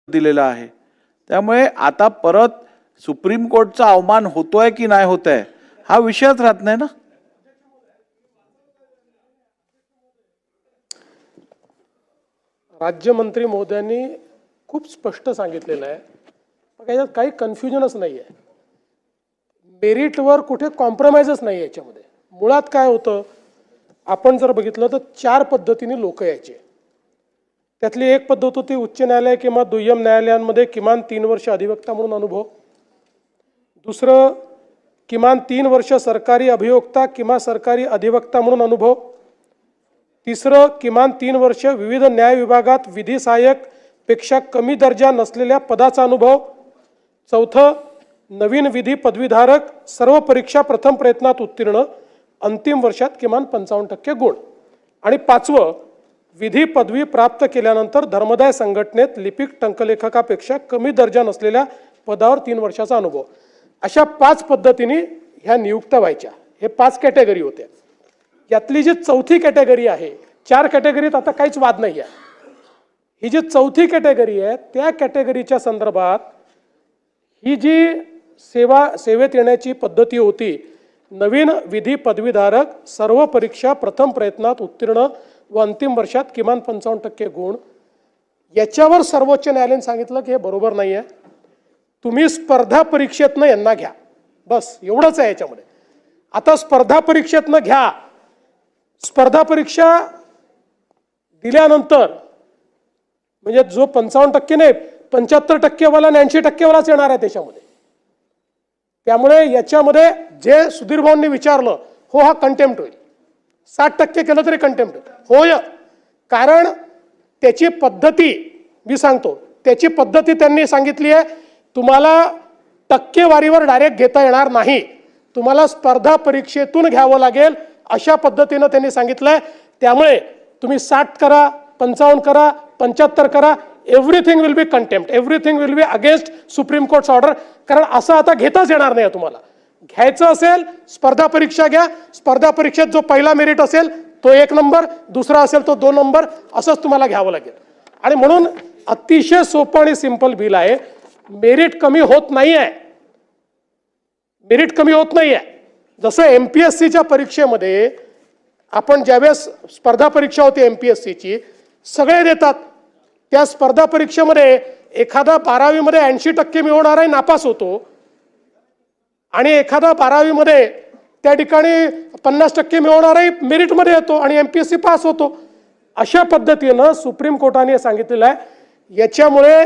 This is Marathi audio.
दिलेला आहे। त्यामुळे आता परत सुप्रीम कोर्टचा अवमान होतोय की नाही होतंय हा विषयच राहत नाही ना। राज्यमंत्री महोदयांनी खूप स्पष्ट सांगितलेलं आहे, मग याच्यात काही कन्फ्युजनच नाही आहे। मेरिटवर कुठे कॉम्प्रोमाइजच नाही याच्यामध्ये। मुळात काय होतं, आपण जर बघितलं तर 4 पद्धतीने लोक यायचे। त्यातली एक पद्धत होती उच्च न्यायालय किंवा दुय्यम न्यायालयांमध्ये किमान 3 वर्ष अधिवक्ता म्हणून अनुभव। दुसरं किमान 3 वर्ष सरकारी अभियोक्ता किंवा सरकारी अधिवक्ता म्हणून अनुभव। तिसरं किमान 3 वर्ष विविध न्याय विभागात विधी सहाय्यक पेक्षा कमी दर्जा नसलेल्या पदाचा अनुभव। चौथं नवीन विधी पदवीधारक सर्व परीक्षा प्रथम प्रयत्नात उत्तीर्ण अंतिम वर्षात किमान 55% गुण। आणि पाचवं विधी पदवी प्राप्त केल्यानंतर धर्मदाय संघटनेत लिपिक टंकलेखकापेक्षा कमी दर्जा नसलेल्या पदावर 3 वर्षाचा अनुभव। अशा 5 पद्धतीने ह्या नियुक्त्या व्हायच्या। हे 5 कॅटेगरी होत्या। यातली जी चौथी कॅटेगरी आहे, 4 कॅटेगरीत आता काहीच वाद नाही आहे। ही जी चौथी कॅटेगरी आहे त्या कॅटेगरीच्या संदर्भात ही जी सेवेत येण्याची पद्धती होती, नवीन विधी पदवीधारक सर्व परीक्षा प्रथम प्रयत्नात उत्तीर्ण व अंतिम वर्षात किमान 55% गुण, याच्यावर सर्वोच्च न्यायालयाने सांगितलं की हे बरोबर नाही आहे। तुम्ही स्पर्धा परीक्षेतनं यांना घ्या, बस एवढंच आहे याच्यामध्ये। आता स्पर्धा परीक्षेतनं घ्या, स्पर्धा परीक्षा दिल्यानंतर म्हणजे जो 55% नाही 75% वाला 80% वालाच येणार आहे त्याच्यामध्ये। त्यामुळे याच्यामध्ये जे सुधीर भाऊंनी विचारलं, हो हा कंटेम्प्ट होईल। 60% केलं तरी कंटेम्प्ट होय, कारण त्याची पद्धती मी सांगतो, त्याची पद्धती त्यांनी सांगितली आहे, तुम्हाला टक्केवारीवर डायरेक्ट घेता येणार नाही, तुम्हाला स्पर्धा परीक्षेतून घ्यावं लागेल अशा पद्धतीनं त्यांनी सांगितलंय। त्यामुळे तुम्ही 60 करा, 55 करा, 75 करा, everything will be contempt, everything will be against supreme courts order. कारण असं आता घेताच येणार नाही तुम्हाला। घ्यायचं असेल स्पर्धा परीक्षा घ्या, स्पर्धा परीक्षेत जो पहिला मेरिट असेल तो 1 नंबर, दुसरा असेल तो 2 नंबर, असंच तुम्हाला घ्यावं लागेल। आणि म्हणून अतिशय सोपं आणि सिंपल बिल आहे। मेरिट कमी होत नाही आहे, मेरिट कमी होत नाही आहे। जसं MPSCच्या परीक्षेमध्ये आपण ज्यावेळेस स्पर्धा परीक्षा होती MPSCची सगळे देतात, त्या स्पर्धा परीक्षेमध्ये एखादा 12वी मध्ये 80% मिळवणारा नापास होतो आणि एखादा 12वी मध्ये त्या ठिकाणी 50% मिळवणाराही मेरिटमध्ये येतो आणि MPSC पास होतो। अशा पद्धतीनं सुप्रीम कोर्टाने सांगितलेलं आहे। याच्यामुळे